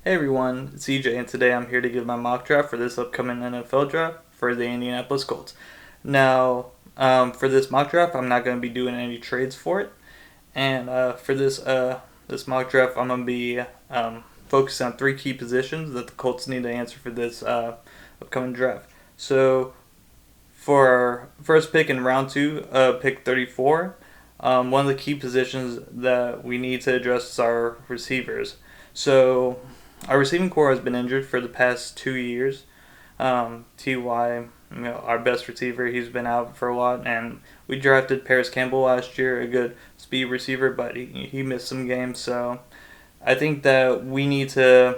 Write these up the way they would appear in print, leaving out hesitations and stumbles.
Hey everyone, it's EJ, and today I'm here to give my mock draft for this upcoming NFL draft for the Indianapolis Colts. Now, for this mock draft, I'm not going to be doing any trades for it, and for this mock draft, I'm going to be focusing on three key positions that the Colts need to answer for this upcoming draft. So, for our first pick in round two, pick 34, one of the key positions that we need to address is our receivers. So, our receiving core has been injured for the past 2 years. Ty, our best receiver, he's been out for a lot, and we drafted Paris Campbell last year, a good speed receiver, but he missed some games. So I think that we need to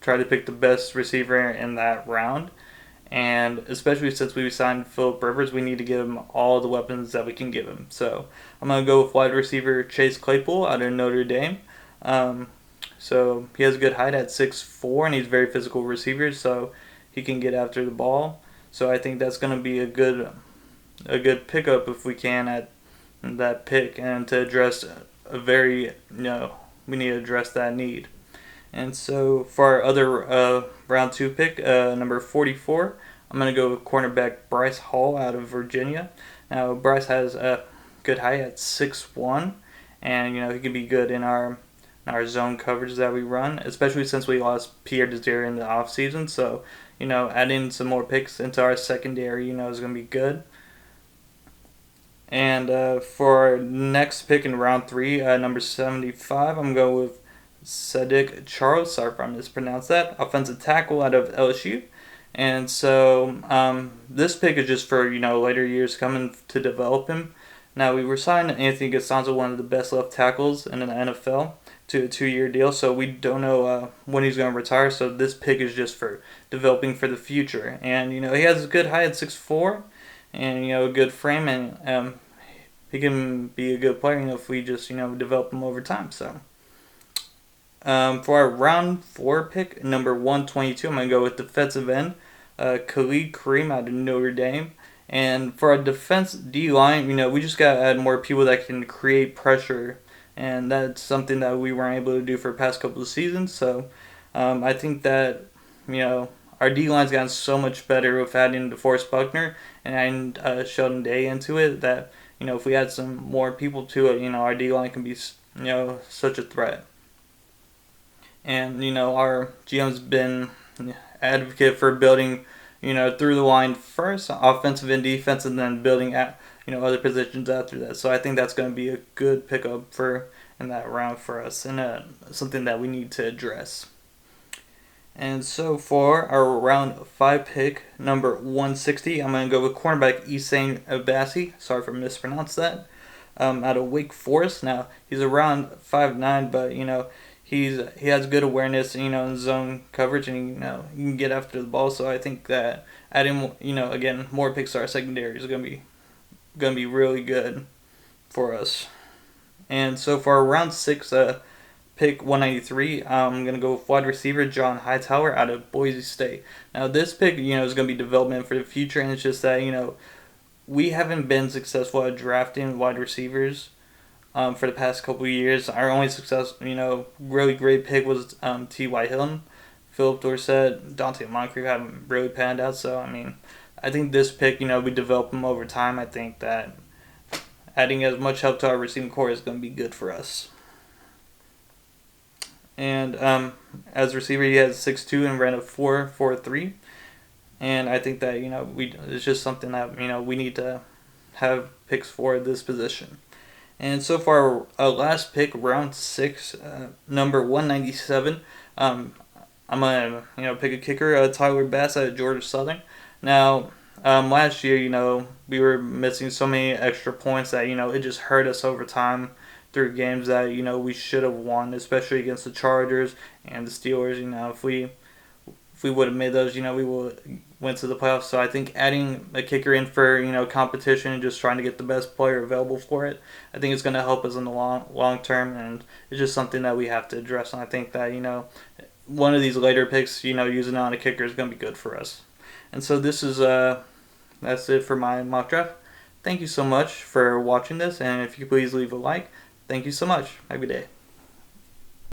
try to pick the best receiver in that round. And especially since we signed Philip Rivers, we need to give him all the weapons that we can give him. So I'm going to go with wide receiver Chase Claypool out of Notre Dame. Um, so he has a good height at 6'4", and he's a very physical receiver, so he can get after the ball. So I think that's going to be a good pickup if we can at that pick, and to address a very we need to address that need. And so for our other round two pick, number 44, I'm going to go with cornerback Bryce Hall out of Virginia. Now, Bryce has a good height at 6'1", and he can be good in our zone coverage that we run, especially since we lost Pierre Desir in the offseason. So, adding some more picks into our secondary, is going to be good. And for our next pick in round three, number 75, I'm going with Sadiq Charles, sorry if I mispronounced that, offensive tackle out of LSU. And so this pick is just for, later years coming to develop him. Now, we were signed Anthony Costanzo, one of the best left tackles in the NFL, to a 2-year deal, so we don't know when he's going to retire. So this pick is just for developing for the future. And, he has a good height at 6'4", and, a good frame, and he can be a good player, if we just, develop him over time. So for our round four pick, number 122, I'm going to go with defensive end, Khalid Kareem out of Notre Dame. And for our defense D-line, we just got to add more people that can create pressure, and that's something that we weren't able to do for the past couple of seasons. So I think that, our D-line's gotten so much better with adding DeForest Buckner and adding Sheldon Day into it that, if we add some more people to it, our D-line can be, such a threat. And, our GM's been advocate for building, through the line first, offensive and defense, and then building at, other positions after that. So I think that's going to be a good pickup in that round for us, and something that we need to address. And so for our round 5 pick, number 160, I'm going to go with cornerback Essane Abbasi. Sorry if I mispronounced that. Out of Wake Forest. Now, he's around 5'9", but, he has good awareness, in zone coverage, and, he can get after the ball. So I think that adding, again, more picks to our secondary is going to be really good for us. And so for our round 6 pick 193, I'm going to go with wide receiver John Hightower out of Boise State. Now, this pick, is going to be development for the future, and it's just that, we haven't been successful at drafting wide receivers for the past couple of years. Our only success, really great pick was T.Y. Hilton. Philip Dorsett, Dante Moncrief haven't really panned out, so, I think this pick, we develop them over time. I think that adding as much help to our receiving core is going to be good for us. And as receiver, he has 6'2" and ran a 4.43. And I think that, it's just something that, we need to have picks for this position. And so far, our last pick, round 6, number 197, I'm going to, pick a kicker, Tyler Bass out of Georgia Southern. Now, last year, we were missing so many extra points that, it just hurt us over time through games that, we should have won, especially against the Chargers and the Steelers. If we would have made those, we would went to the playoffs. So I think adding a kicker in for, competition and just trying to get the best player available for it, I think it's going to help us in the long term, and it's just something that we have to address. And I think that, one of these later picks, using it on a kicker is going to be good for us. And so this is that's it for my mock draft. Thank you so much for watching this, and if you please leave a like. Thank you so much. Have a good day.